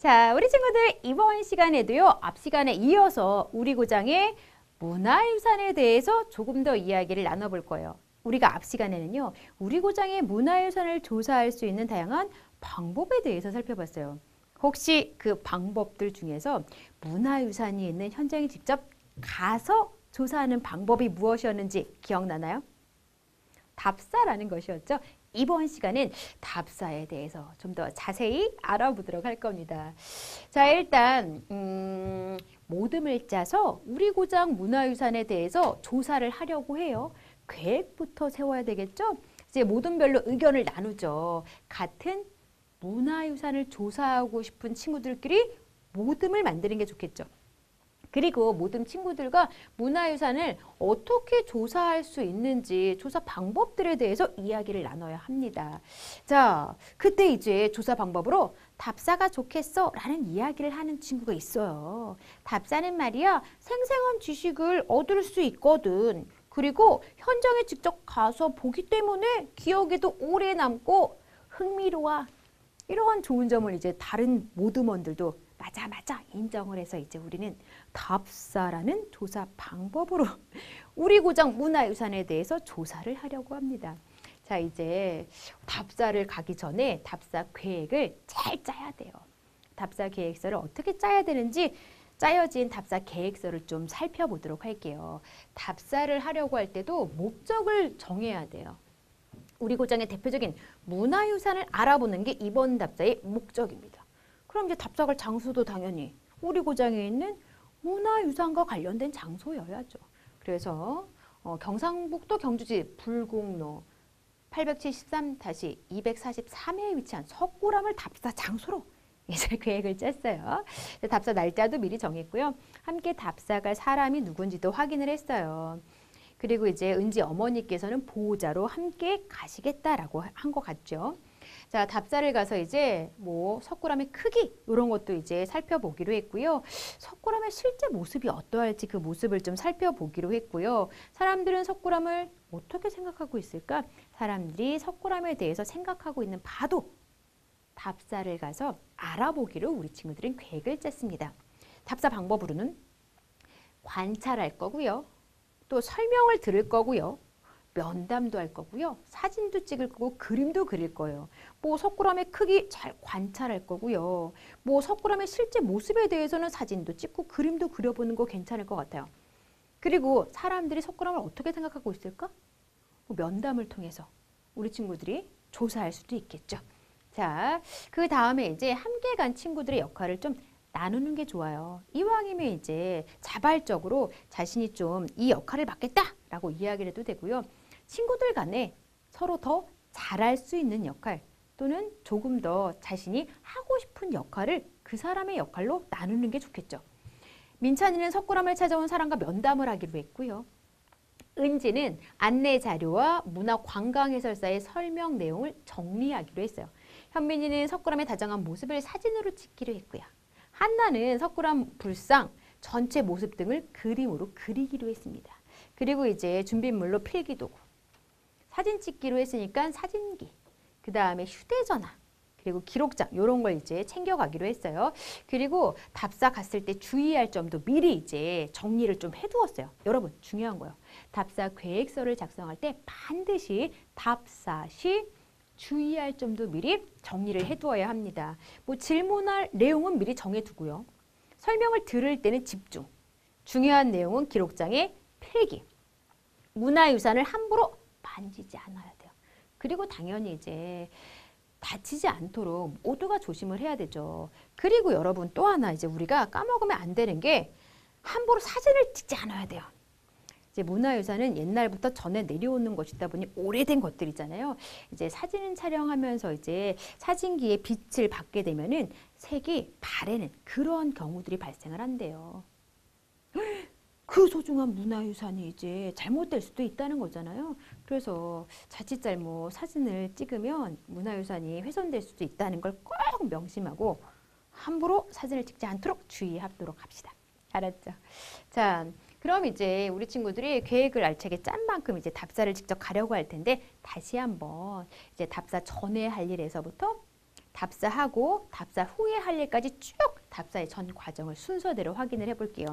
자, 우리 친구들 이번 시간에도요. 앞 시간에 이어서 우리 고장의 문화유산에 대해서 조금 더 이야기를 나눠볼 거예요. 우리가 앞 시간에는요. 우리 고장의 문화유산을 조사할 수 있는 다양한 방법에 대해서 살펴봤어요. 혹시 그 방법들 중에서 문화유산이 있는 현장에 직접 가서 조사하는 방법이 무엇이었는지 기억나나요? 답사라는 것이었죠. 이번 시간은 답사에 대해서 좀 더 자세히 알아보도록 할 겁니다. 자, 일단 모듬을 짜서 우리 고장 문화유산에 대해서 조사를 하려고 해요. 계획부터 세워야 되겠죠? 이제 모듬별로 의견을 나누죠. 같은 문화유산을 조사하고 싶은 친구들끼리 모듬을 만드는 게 좋겠죠. 그리고 모든 친구들과 문화유산을 어떻게 조사할 수 있는지 조사 방법들에 대해서 이야기를 나눠야 합니다. 자, 그때 이제 조사 방법으로 답사가 좋겠어 라는 이야기를 하는 친구가 있어요. 답사는 말이야 생생한 지식을 얻을 수 있거든. 그리고 현장에 직접 가서 보기 때문에 기억에도 오래 남고 흥미로워. 이러한 좋은 점을 이제 다른 모듬원들도 맞아 인정을 해서 이제 우리는 답사라는 조사 방법으로 우리 고장 문화유산에 대해서 조사를 하려고 합니다. 자, 이제 답사를 가기 전에 답사 계획을 잘 짜야 돼요. 답사 계획서를 어떻게 짜야 되는지 짜여진 답사 계획서를 좀 살펴보도록 할게요. 답사를 하려고 할 때도 목적을 정해야 돼요. 우리 고장의 대표적인 문화유산을 알아보는 게 이번 답사의 목적입니다. 그럼 이제 답사갈 장소도 당연히 우리 고장에 있는 문화유산과 관련된 장소여야죠. 그래서 경상북도 경주시 불곡로 873-243회에 위치한 석굴암을 답사 장소로 이제 계획을 짰어요. 답사 날짜도 미리 정했고요. 함께 답사갈 사람이 누군지도 확인을 했어요. 그리고 이제 은지 어머니께서는 보호자로 함께 가시겠다라고 한 것 같죠. 자, 답사를 가서 이제 뭐 석굴암의 크기 이런 것도 이제 살펴보기로 했고요. 석굴암의 실제 모습이 어떠할지 그 모습을 좀 살펴보기로 했고요. 사람들은 석굴암을 어떻게 생각하고 있을까? 사람들이 석굴암에 대해서 생각하고 있는 바도 답사를 가서 알아보기로 우리 친구들은 계획을 짰습니다. 답사 방법으로는 관찰할 거고요. 또 설명을 들을 거고요. 면담도 할 거고요. 사진도 찍을 거고 그림도 그릴 거예요. 뭐 석굴암의 크기 잘 관찰할 거고요. 뭐 석굴암의 실제 모습에 대해서는 사진도 찍고 그림도 그려보는 거 괜찮을 것 같아요. 그리고 사람들이 석굴암을 어떻게 생각하고 있을까? 뭐 면담을 통해서 우리 친구들이 조사할 수도 있겠죠. 자, 그 다음에 이제 함께 간 친구들의 역할을 좀 나누는 게 좋아요. 이왕이면 이제 자발적으로 자신이 좀 이 역할을 맡겠다라고 이야기를 해도 되고요. 친구들 간에 서로 더 잘할 수 있는 역할 또는 조금 더 자신이 하고 싶은 역할을 그 사람의 역할로 나누는 게 좋겠죠. 민찬이는 석굴암을 찾아온 사람과 면담을 하기로 했고요. 은지는 안내 자료와 문화관광해설사의 설명 내용을 정리하기로 했어요. 현민이는 석굴암의 다정한 모습을 사진으로 찍기로 했고요. 한나는 석굴암 불상 전체 모습 등을 그림으로 그리기로 했습니다. 그리고 이제 준비물로 필기도구, 사진 찍기로 했으니까 사진기, 그 다음에 휴대전화, 그리고 기록장 이런 걸 이제 챙겨가기로 했어요. 그리고 답사 갔을 때 주의할 점도 미리 이제 정리를 좀 해두었어요. 여러분 중요한 거예요. 답사 계획서를 작성할 때 반드시 답사 시 주의할 점도 미리 정리를 해두어야 합니다. 뭐 질문할 내용은 미리 정해두고요. 설명을 들을 때는 집중. 중요한 내용은 기록장에 필기. 문화유산을 함부로 만지지 않아야 돼요. 그리고 당연히 이제 다치지 않도록 모두가 조심을 해야 되죠. 그리고 여러분 또 하나 이제 우리가 까먹으면 안 되는 게 함부로 사진을 찍지 않아야 돼요. 이제 문화유산은 옛날부터 전해 내려오는 것이다 보니 오래된 것들이잖아요. 이제 사진 촬영하면서 이제 사진기에 빛을 받게 되면은 색이 바래는 그런 경우들이 발생을 한대요. 그 소중한 문화유산이 이제 잘못될 수도 있다는 거잖아요. 그래서 자칫 잘못 사진을 찍으면 문화유산이 훼손될 수도 있다는 걸 꼭 명심하고 함부로 사진을 찍지 않도록 주의하도록 합시다. 알았죠? 자, 그럼 이제 우리 친구들이 계획을 알차게 짠 만큼 이제 답사를 직접 가려고 할 텐데 다시 한번 이제 답사 전에 할 일에서부터 답사하고 답사 후에 할 일까지 쭉 답사의 전 과정을 순서대로 확인을 해볼게요.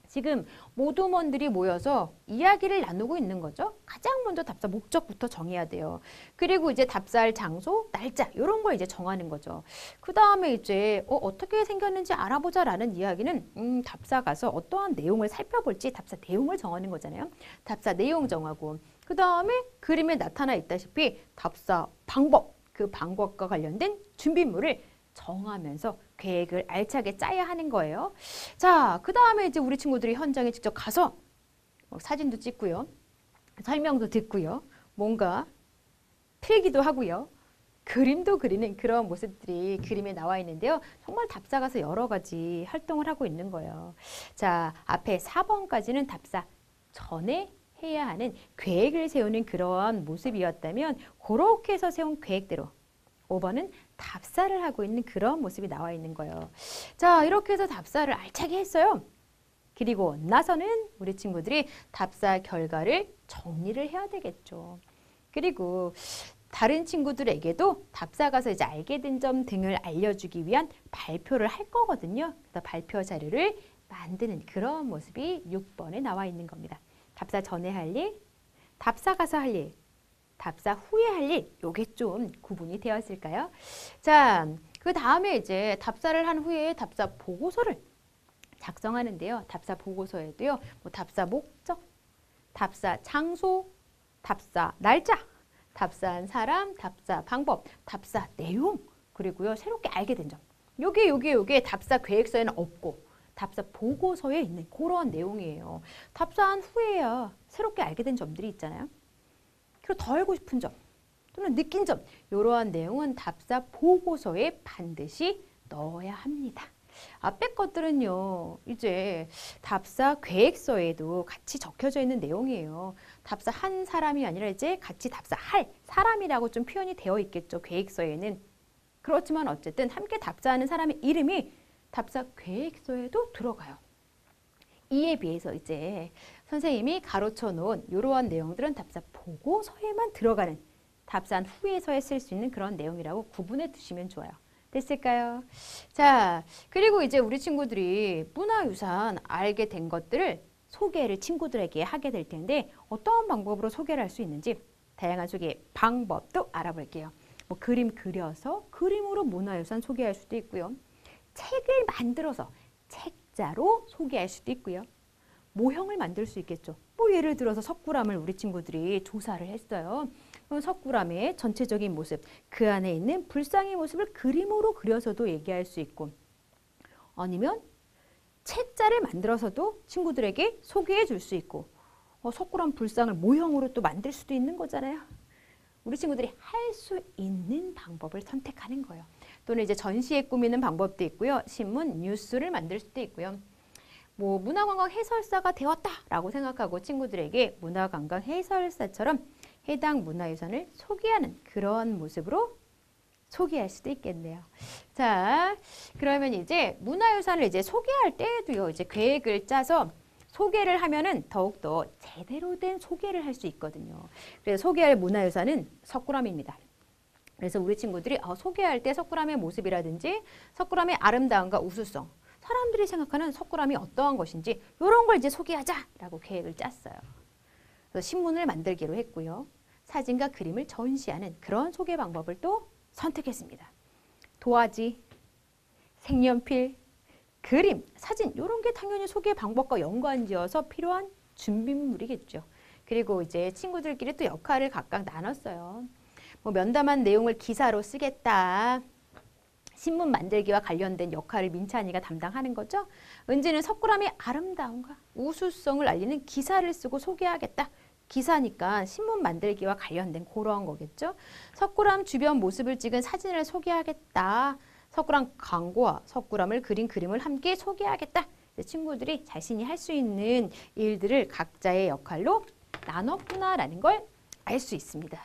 지금 모두먼들이 모여서 이야기를 나누고 있는 거죠. 가장 먼저 답사 목적부터 정해야 돼요. 그리고 이제 답사할 장소, 날짜 이런 걸 이제 정하는 거죠. 그 다음에 이제 어떻게 생겼는지 알아보자라는 이야기는 답사 가서 어떠한 내용을 살펴볼지 답사 내용을 정하는 거잖아요. 답사 내용 정하고 그 다음에 그림에 나타나 있다시피 답사 방법, 그 방법과 관련된 준비물을 정하면서 계획을 알차게 짜야 하는 거예요. 자, 그 다음에 이제 우리 친구들이 현장에 직접 가서 사진도 찍고요. 설명도 듣고요. 뭔가 필기도 하고요. 그림도 그리는 그런 모습들이 그림에 나와 있는데요. 정말 답사 가서 여러 가지 활동을 하고 있는 거예요. 자, 앞에 4번까지는 답사 전에 해야 하는 계획을 세우는 그런 모습이었다면 그렇게 해서 세운 계획대로 5번은 답사를 하고 있는 그런 모습이 나와 있는 거예요. 자, 이렇게 해서 답사를 알차게 했어요. 그리고 나서는 우리 친구들이 답사 결과를 정리를 해야 되겠죠. 그리고 다른 친구들에게도 답사 가서 이제 알게 된 점 등을 알려주기 위한 발표를 할 거거든요. 그래서 발표 자료를 만드는 그런 모습이 6번에 나와 있는 겁니다. 답사 전에 할 일, 답사 가서 할 일, 답사 후에 할 일, 요게 좀 구분이 되었을까요? 자, 그 다음에 이제 답사를 한 후에 답사 보고서를 작성하는데요. 답사 보고서에도요, 뭐 답사 목적, 답사 장소, 답사 날짜, 답사한 사람, 답사 방법, 답사 내용, 그리고요, 새롭게 알게 된 점. 요게 답사 계획서에는 없고, 답사 보고서에 있는 그런 내용이에요. 답사한 후에야 새롭게 알게 된 점들이 있잖아요. 그리고 더 알고 싶은 점 또는 느낀 점 이러한 내용은 답사 보고서에 반드시 넣어야 합니다. 앞에 것들은요. 이제 답사 계획서에도 같이 적혀져 있는 내용이에요. 답사한 사람이 아니라 이제 같이 답사할 사람이라고 좀 표현이 되어 있겠죠. 계획서에는. 그렇지만 어쨌든 함께 답사하는 사람의 이름이 답사 계획서에도 들어가요. 이에 비해서 이제 선생님이 가로쳐 놓은 이러한 내용들은 답사 보고서에만 들어가는 답사한 후에서야 쓸 수 있는 그런 내용이라고 구분해 두시면 좋아요. 됐을까요? 자, 그리고 이제 우리 친구들이 문화유산 알게 된 것들을 소개를 친구들에게 하게 될 텐데 어떤 방법으로 소개를 할 수 있는지 다양한 소개 방법도 알아볼게요. 뭐 그림 그려서 그림으로 문화유산 소개할 수도 있고요. 책을 만들어서 책자로 소개할 수도 있고요. 모형을 만들 수 있겠죠. 뭐 예를 들어서 석굴암을 우리 친구들이 조사를 했어요. 석굴암의 전체적인 모습, 그 안에 있는 불상의 모습을 그림으로 그려서도 얘기할 수 있고 아니면 책자를 만들어서도 친구들에게 소개해 줄 수 있고 석굴암 불상을 모형으로 또 만들 수도 있는 거잖아요. 우리 친구들이 할 수 있는 방법을 선택하는 거예요. 또는 이제 전시에 꾸미는 방법도 있고요. 신문, 뉴스를 만들 수도 있고요. 뭐 문화관광 해설사가 되었다라고 생각하고 친구들에게 문화관광 해설사처럼 해당 문화유산을 소개하는 그런 모습으로 소개할 수도 있겠네요. 자, 그러면 이제 문화유산을 이제 소개할 때에도요. 이제 계획을 짜서 소개를 하면은 더욱더 제대로 된 소개를 할 수 있거든요. 그래서 소개할 문화유산은 석굴암입니다. 그래서 우리 친구들이 소개할 때 석굴암의 모습이라든지 석굴암의 아름다움과 우수성, 사람들이 생각하는 석굴암이 어떠한 것인지 이런 걸 이제 소개하자라고 계획을 짰어요. 그래서 신문을 만들기로 했고요. 사진과 그림을 전시하는 그런 소개 방법을 또 선택했습니다. 도화지, 색연필, 그림, 사진 이런 게 당연히 소개 방법과 연관지어서 필요한 준비물이겠죠. 그리고 이제 친구들끼리 또 역할을 각각 나눴어요. 뭐 면담한 내용을 기사로 쓰겠다. 신문 만들기와 관련된 역할을 민찬이가 담당하는 거죠. 은지는 석굴암의 아름다움과 우수성을 알리는 기사를 쓰고 소개하겠다. 기사니까 신문 만들기와 관련된 그런 거겠죠. 석굴암 주변 모습을 찍은 사진을 소개하겠다. 석굴암 광고와 석굴암을 그린 그림을 함께 소개하겠다. 친구들이 자신이 할 수 있는 일들을 각자의 역할로 나눴구나라는 걸 알 수 있습니다.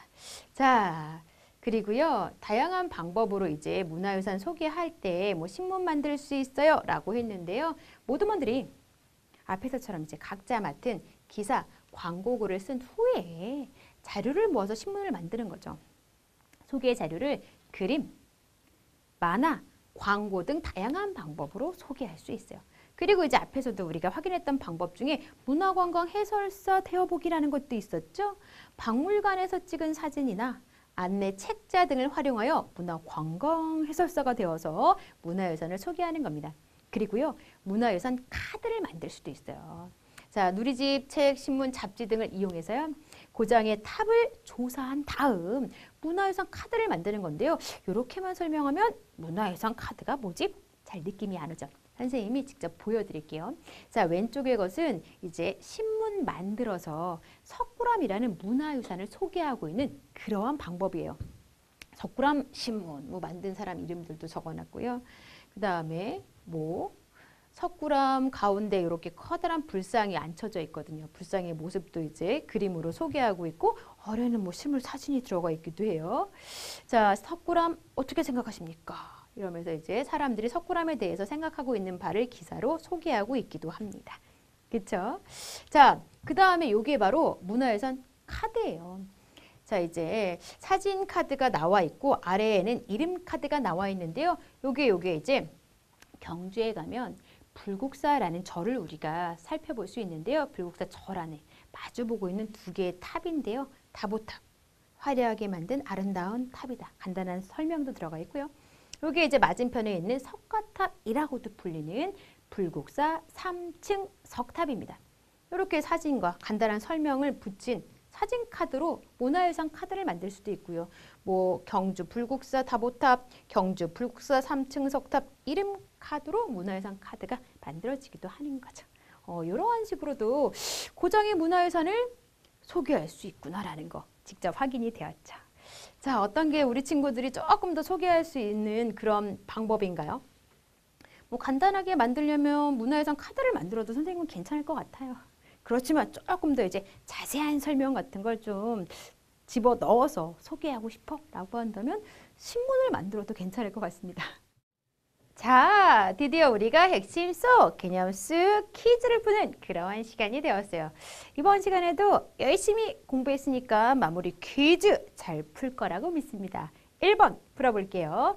자, 그리고요, 다양한 방법으로 이제 문화유산 소개할 때 뭐 신문 만들 수 있어요 라고 했는데요. 모두먼들이 앞에서처럼 이제 각자 맡은 기사, 광고글을 쓴 후에 자료를 모아서 신문을 만드는 거죠. 소개 자료를 그림, 만화, 광고 등 다양한 방법으로 소개할 수 있어요. 그리고 이제 앞에서도 우리가 확인했던 방법 중에 문화관광 해설사 되어보기라는 것도 있었죠. 박물관에서 찍은 사진이나 안내 책자 등을 활용하여 문화관광 해설사가 되어서 문화유산을 소개하는 겁니다. 그리고요, 문화유산 카드를 만들 수도 있어요. 자, 누리집, 책, 신문, 잡지 등을 이용해서요, 고장의 탑을 조사한 다음 문화유산 카드를 만드는 건데요. 이렇게만 설명하면 문화유산 카드가 뭐지? 잘 느낌이 안 오죠? 선생님이 직접 보여드릴게요. 자, 왼쪽의 것은 이제 신문 만들어서 석굴암이라는 문화유산을 소개하고 있는 그러한 방법이에요. 석굴암 신문, 뭐 만든 사람 이름들도 적어놨고요. 그 다음에 뭐 석굴암 가운데 이렇게 커다란 불상이 앉혀져 있거든요. 불상의 모습도 이제 그림으로 소개하고 있고, 아래는 뭐 실물 사진이 들어가 있기도 해요. 자, 석굴암 어떻게 생각하십니까? 이러면서 이제 사람들이 석굴암에 대해서 생각하고 있는 바를 기사로 소개하고 있기도 합니다. 그렇죠? 자, 그 다음에 요게 바로 문화유산 카드예요. 자, 이제 사진 카드가 나와 있고 아래에는 이름 카드가 나와 있는데요. 요게 이제 경주에 가면 불국사라는 절을 우리가 살펴볼 수 있는데요. 불국사 절 안에 마주보고 있는 두 개의 탑인데요. 다보탑, 화려하게 만든 아름다운 탑이다. 간단한 설명도 들어가 있고요. 여기 이제 맞은편에 있는 석가탑이라고도 불리는 불국사 3층 석탑입니다. 이렇게 사진과 간단한 설명을 붙인 사진 카드로 문화유산 카드를 만들 수도 있고요. 뭐 경주 불국사 다보탑, 경주 불국사 3층 석탑 이름 카드로 문화유산 카드가 만들어지기도 하는 거죠. 이러한 식으로도 고장의 문화유산을 소개할 수 있구나라는 거 직접 확인이 되었죠. 자, 어떤 게 우리 친구들이 조금 더 소개할 수 있는 그런 방법인가요? 뭐 간단하게 만들려면 문화유산 카드를 만들어도 선생님은 괜찮을 것 같아요. 그렇지만 조금 더 이제 자세한 설명 같은 걸 좀 집어 넣어서 소개하고 싶어 라고 한다면 신문을 만들어도 괜찮을 것 같습니다. 자, 드디어 우리가 핵심 속 개념 수 퀴즈를 푸는 그러한 시간이 되었어요. 이번 시간에도 열심히 공부했으니까 마무리 퀴즈 잘 풀 거라고 믿습니다. 1번 풀어볼게요.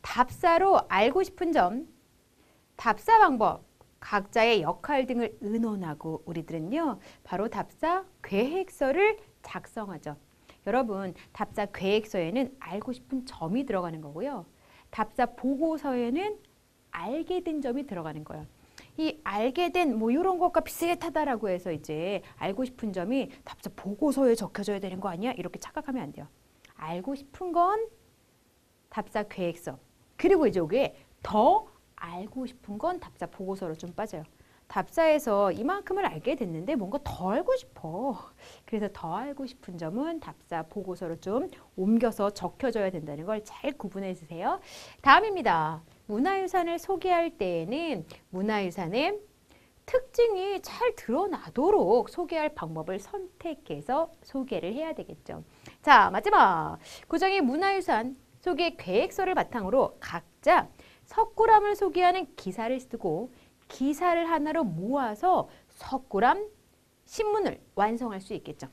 답사로 알고 싶은 점, 답사 방법, 각자의 역할 등을 의논하고 우리들은요, 바로 답사 계획서를 작성하죠. 여러분, 답사 계획서에는 알고 싶은 점이 들어가는 거고요. 답사 보고서에는 알게 된 점이 들어가는 거예요. 이 알게 된 뭐 이런 것과 비슷하다라고 해서 이제 알고 싶은 점이 답사 보고서에 적혀져야 되는 거 아니야? 이렇게 착각하면 안 돼요. 알고 싶은 건 답사 계획서. 그리고 이제 이게 더 알고 싶은 건 답사 보고서로 좀 빠져요. 답사에서 이만큼을 알게 됐는데 뭔가 더 알고 싶어. 그래서 더 알고 싶은 점은 답사 보고서로 좀 옮겨서 적혀줘야 된다는 걸 잘 구분해 주세요. 다음입니다. 문화유산을 소개할 때에는 문화유산의 특징이 잘 드러나도록 소개할 방법을 선택해서 소개를 해야 되겠죠. 자, 마지막. 고정의 문화유산 소개 계획서를 바탕으로 각자 석굴암을 소개하는 기사를 쓰고 기사를 하나로 모아서 석굴암 신문을 완성할 수 있겠죠.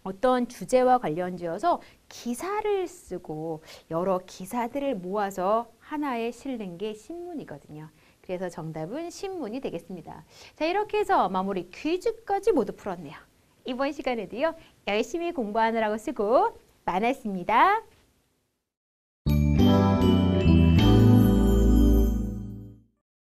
어떤 주제와 관련지어서 기사를 쓰고 여러 기사들을 모아서 하나에 실는 게 신문이거든요. 그래서 정답은 신문이 되겠습니다. 자, 이렇게 해서 마무리 퀴즈까지 모두 풀었네요. 이번 시간에도요, 열심히 공부하느라고 수고 많았습니다.